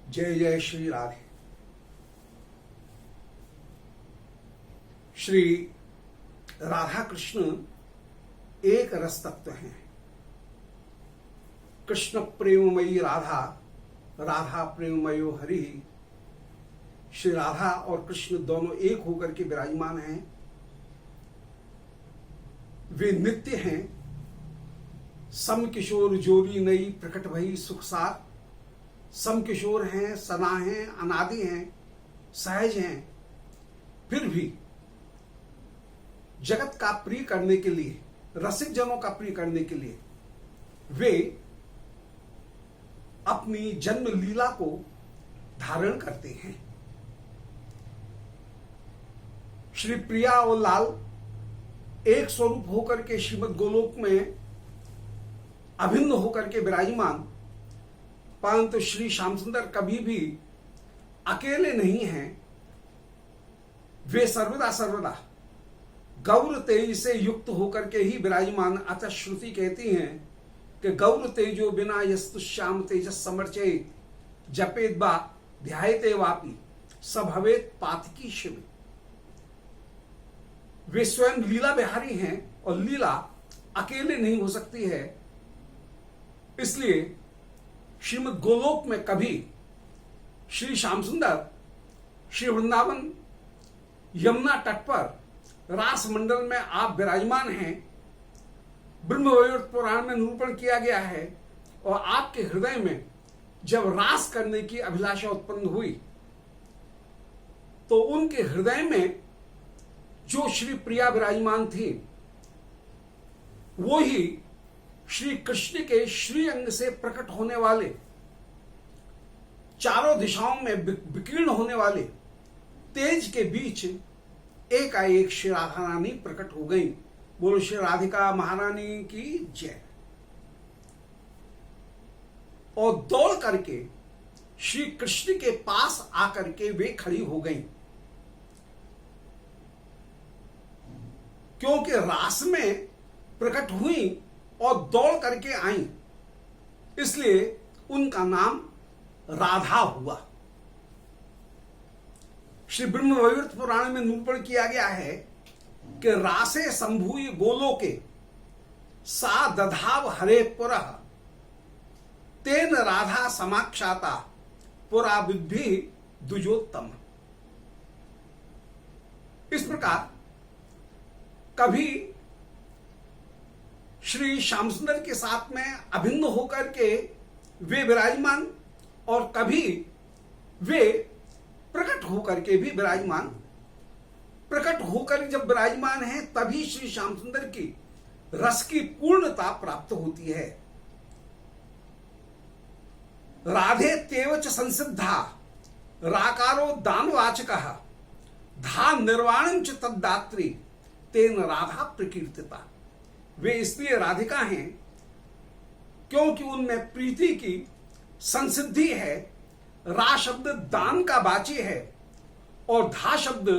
जय जय श्री राधे। श्री राधा कृष्ण एक रस तत्व हैं। कृष्ण प्रेममयी राधा, राधा प्रेममयो हरि। श्री राधा और कृष्ण दोनों एक होकर के विराजमान हैं। वे नित्य हैं। सम किशोर जोरी नई प्रकट भई सुखसार। सम किशोर हैं, सना हैं, अनादि हैं, सहज हैं। फिर भी जगत का प्रिय करने के लिए, रसिक जनों का प्रिय करने के लिए वे अपनी जन्म लीला को धारण करते हैं। श्री प्रिया और लाल एक स्वरूप होकर के श्रीमद् गोलोक में अभिन्न होकर के विराजमान, परंतु श्री श्याम सुंदर कभी भी अकेले नहीं हैं। वे सर्वदा सर्वदा गौर तेज से युक्त होकर के ही विराजमान। अतः श्रुति कहती हैं कि गौर तेजो बिना यस्तु श्याम तेजस समर्चय जपेत बा ध्यायते वापि सभवेत पातकी शिव। वे स्वयं लीला बिहारी हैं और लीला अकेले नहीं हो सकती है। इसलिए श्रीमद् गोलोक में कभी श्री श्याम सुंदर श्री वृंदावन यमुना तट पर रास मंडल में आप विराजमान हैं। ब्रह्मवैवर्त पुराण में निरूपण किया गया है। और आपके हृदय में जब रास करने की अभिलाषा उत्पन्न हुई तो उनके हृदय में जो श्री प्रिया विराजमान थी वो ही श्री कृष्ण के श्री अंग से प्रकट होने वाले, चारों दिशाओं में विकीर्ण होने वाले तेज के बीच एकाएक श्री राधा रानी प्रकट हो गई। बोलो श्री राधिका महारानी की जय। और दौड़ करके श्री कृष्ण के पास आकर के वे खड़ी हो गई, क्योंकि रास में प्रकट हुई और दौड़ करके आई, इसलिए उनका नाम राधा हुआ। श्री ब्रह्मवैवर्त पुराण में निरूपण किया गया है कि रासे संभूय गोलोके सा दधाव हरे पुरः तेन राधा समाक्षाता पुरा विद्धि द्विजोत्तम। इस प्रकार कभी श्री श्याम सुंदर के साथ में अभिन्न होकर के वे विराजमान और कभी वे प्रकट होकर के भी विराजमान। प्रकट होकर जब विराजमान हैं तभी श्री श्याम सुंदर की रस की पूर्णता प्राप्त होती है। राधे तेवच संसिद्धा राकारो दानवाचकः धा निर्वाणं च तद्दात्री तेन राधा प्रकीर्तिता। वे इसलिए राधिका हैं क्योंकि उनमें प्रीति की संसिद्धि है। रा शब्द दान का वाची है और धा शब्द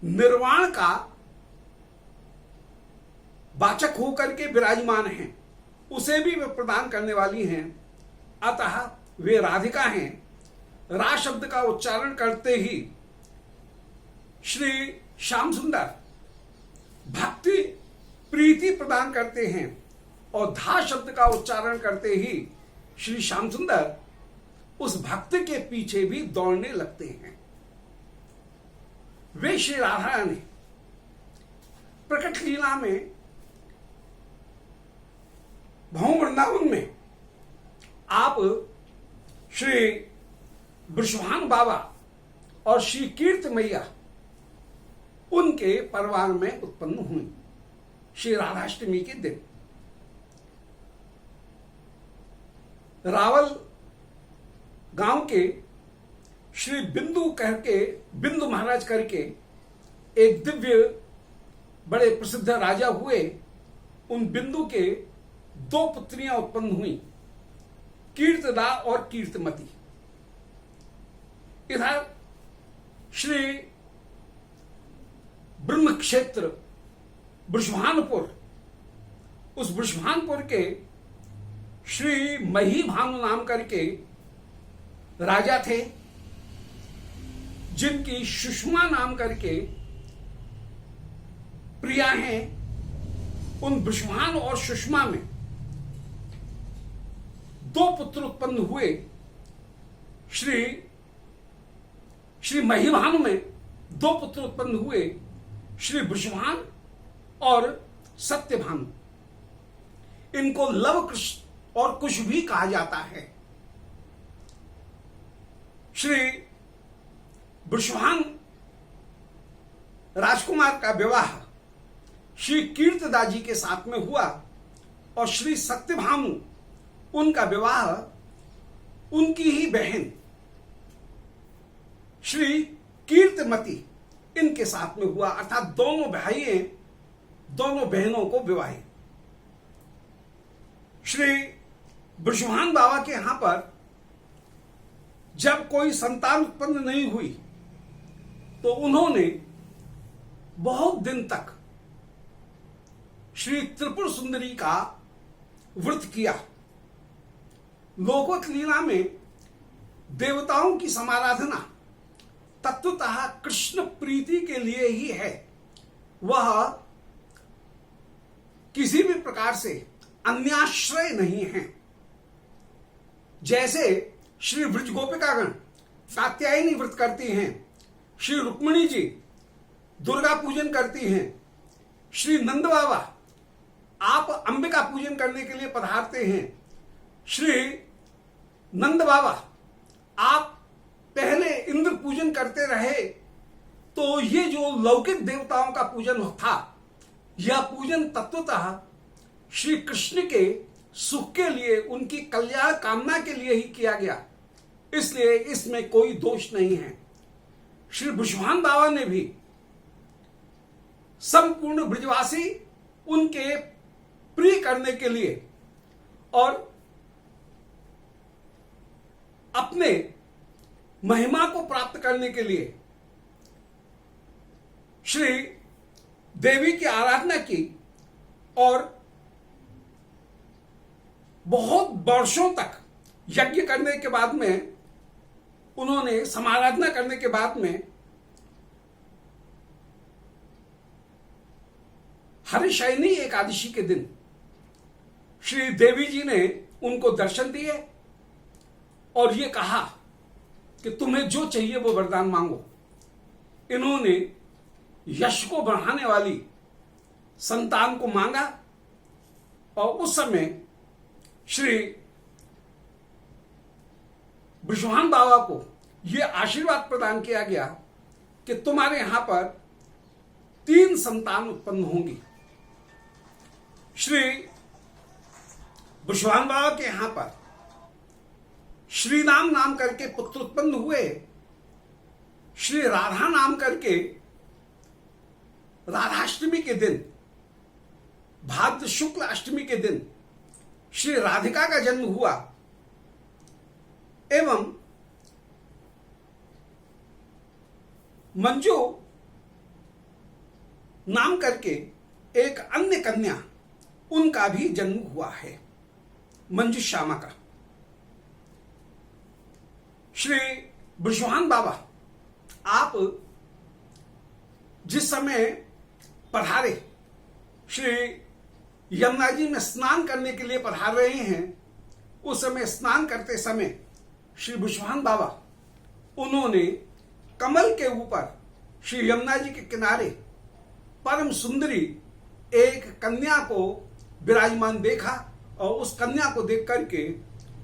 निर्वाण का वाचक होकर के विराजमान हैं, उसे भी वे प्रदान करने वाली हैं। अतः वे राधिका हैं। रा शब्द का उच्चारण करते ही श्री श्याम सुंदर भक्ति प्रीति प्रदान करते हैं और धा शब्द का उच्चारण करते ही श्री श्याम सुंदर उस भक्त के पीछे भी दौड़ने लगते हैं। वे श्री राधा ने प्रकट लीला में भौम वृंदावन में आप श्री वृषभान बाबा और श्री कीर्त मैया उनके परिवार में उत्पन्न हुई। श्री राधाष्टमी के दिन रावल गांव के श्री बिंदु करके, बिंदु महाराज करके एक दिव्य बड़े प्रसिद्ध राजा हुए। उन बिंदु के दो पुत्रियां उत्पन्न हुई, कीर्तदा और कीर्तमती। इधर श्री ब्रह्म क्षेत्र वृषभानपुर, उस वृषभानपुर के श्री मही भानु नाम करके राजा थे जिनकी सुषमा नाम करके प्रिया हैं। उन बृषभान और सुषमा में 2 पुत्र उत्पन्न हुए। श्री महिभानु में 2 पुत्र उत्पन्न हुए, श्री वृषभान और सत्यभानु। इनको लव कुश और कुश भी कहा जाता है। श्री वृषभान राजकुमार का विवाह श्री कीर्तिदाजी के साथ में हुआ और श्री सत्यभानु उनका विवाह उनकी ही बहन श्री कीर्तिमती इनके साथ में हुआ, अर्थात दोनों भाइयों दोनों बहनों को विवाहित। श्री वृषभान बाबा के यहां पर जब कोई संतान उत्पन्न नहीं हुई तो उन्होंने बहुत दिन तक श्री त्रिपुर सुंदरी का व्रत किया। लोकोक्त लीला में देवताओं की समाराधना तत्वतः कृष्ण प्रीति के लिए ही है। वह किसी भी प्रकार से अन्याश्रय नहीं है। जैसे श्री ब्रज गोपिकागण कात्यायनी व्रत करती हैं, श्री रुक्मिणी जी दुर्गा पूजन करती हैं, श्री नंद बाबा आप अंबिका पूजन करने के लिए पधारते हैं, श्री नंद बाबा आप पहले इंद्र पूजन करते रहे। तो ये जो लौकिक देवताओं का पूजन था, यह पूजन तत्वतः श्री कृष्ण के सुख के लिए, उनकी कल्याण कामना के लिए ही किया गया, इसलिए इसमें कोई दोष नहीं है। श्री वृषभान बाबा ने भी संपूर्ण ब्रजवासी उनके प्रिय करने के लिए और अपने महिमा को प्राप्त करने के लिए श्री देवी की आराधना की और बहुत वर्षों तक यज्ञ करने के बाद में, उन्होंने समाराधना करने के बाद में हरिशयनी एकादशी के दिन श्री देवी जी ने उनको दर्शन दिए और ये कहा कि तुम्हें जो चाहिए वो वरदान मांगो। इन्होंने यश को बढ़ाने वाली संतान को मांगा और उस समय श्री वृषभान बाबा को यह आशीर्वाद प्रदान किया गया कि तुम्हारे यहां पर 3 संतान उत्पन्न होंगी। श्री वृषभान बाबा के यहां पर श्री नाम करके पुत्र उत्पन्न हुए। श्री राधा नाम करके राधाष्टमी के दिन, भाद्र शुक्ल अष्टमी के दिन श्री राधिका का जन्म हुआ एवं मंजू नाम करके एक अन्य कन्या उनका भी जन्म हुआ है, मंजू श्यामा का। श्री वृषभान बाबा आप जिस समय पधारे, श्री यमुना जी में स्नान करने के लिए पधार रहे हैं, उस समय स्नान करते समय श्री वृषभान बाबा उन्होंने कमल के ऊपर श्री यमुना जी के किनारे परम सुंदरी एक कन्या को विराजमान देखा और उस कन्या को देख करके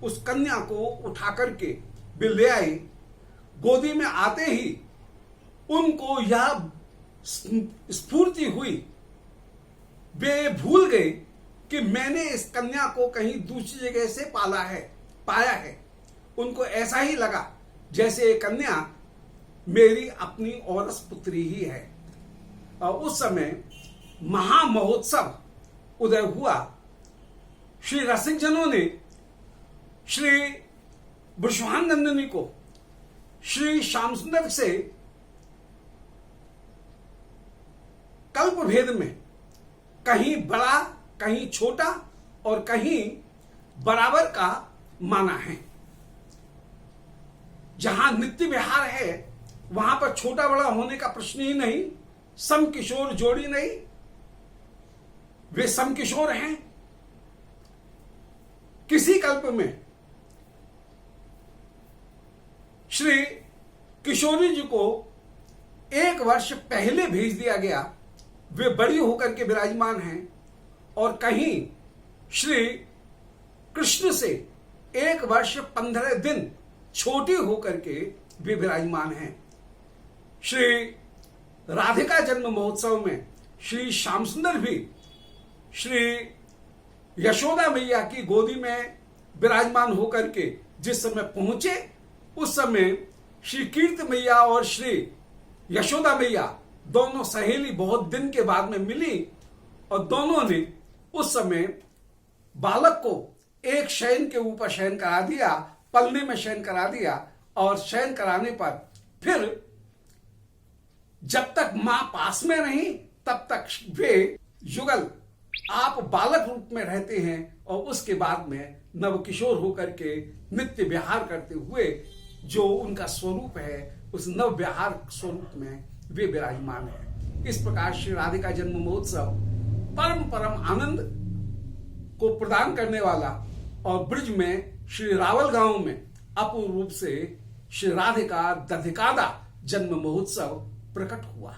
उस कन्या को उठा करके वे ले आए। गोदी में आते ही उनको यह स्फूर्ति हुई, वे भूल गए कि मैंने इस कन्या को कहीं दूसरी जगह से पाया है। उनको ऐसा ही लगा जैसे ये कन्या मेरी अपनी औरस पुत्री ही है। और उस समय महामहोत्सव उदय हुआ। श्री रसिक जनों ने श्री वृषभान नंदिनी को श्री श्याम सुंदर से कल्प भेद में कहीं बड़ा, कहीं छोटा और कहीं बराबर का माना है। जहां नित्य विहार है वहां पर छोटा बड़ा होने का प्रश्न ही नहीं, सम किशोर जोड़ी नहीं, वे सम किशोर हैं। किसी कल्प में श्री किशोरी जी को 1 वर्ष पहले भेज दिया गया, वे बड़ी होकर के विराजमान हैं, और कहीं श्री कृष्ण से 1 वर्ष 15 दिन छोटी होकर के वे विराजमान हैं। श्री राधिका जन्म महोत्सव में श्री श्याम सुंदर भी श्री यशोदा मैया की गोदी में विराजमान होकर के जिस समय पहुंचे, उस समय श्री कीर्ति मैया और श्री यशोदा मैया दोनों सहेली बहुत दिन के बाद में मिली, और दोनों ने उस समय बालक को एक शयन के ऊपर शयन करा दिया, पलने में शयन करा दिया, और शयन कराने पर फिर जब तक मां पास में नहीं तब तक वे युगल आप बालक रूप में रहते हैं, और उसके बाद में नवकिशोर होकर के नित्य विहार करते हुए जो उनका स्वरूप है उस नव विहार स्वरूप में वे विराजमान है। इस प्रकार श्री राधिका जन्म महोत्सव परम परम आनंद को प्रदान करने वाला, और ब्रिज में श्री रावल गांव में अपूर्व रूप से श्री राधिका दधिकादा जन्म महोत्सव प्रकट हुआ।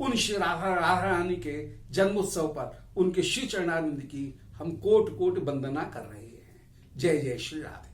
उन श्री राधा रानी के जन्मोत्सव पर उनके श्री चरणानंद की हम कोट कोट वंदना कर रहे हैं। जय जय श्री राधे।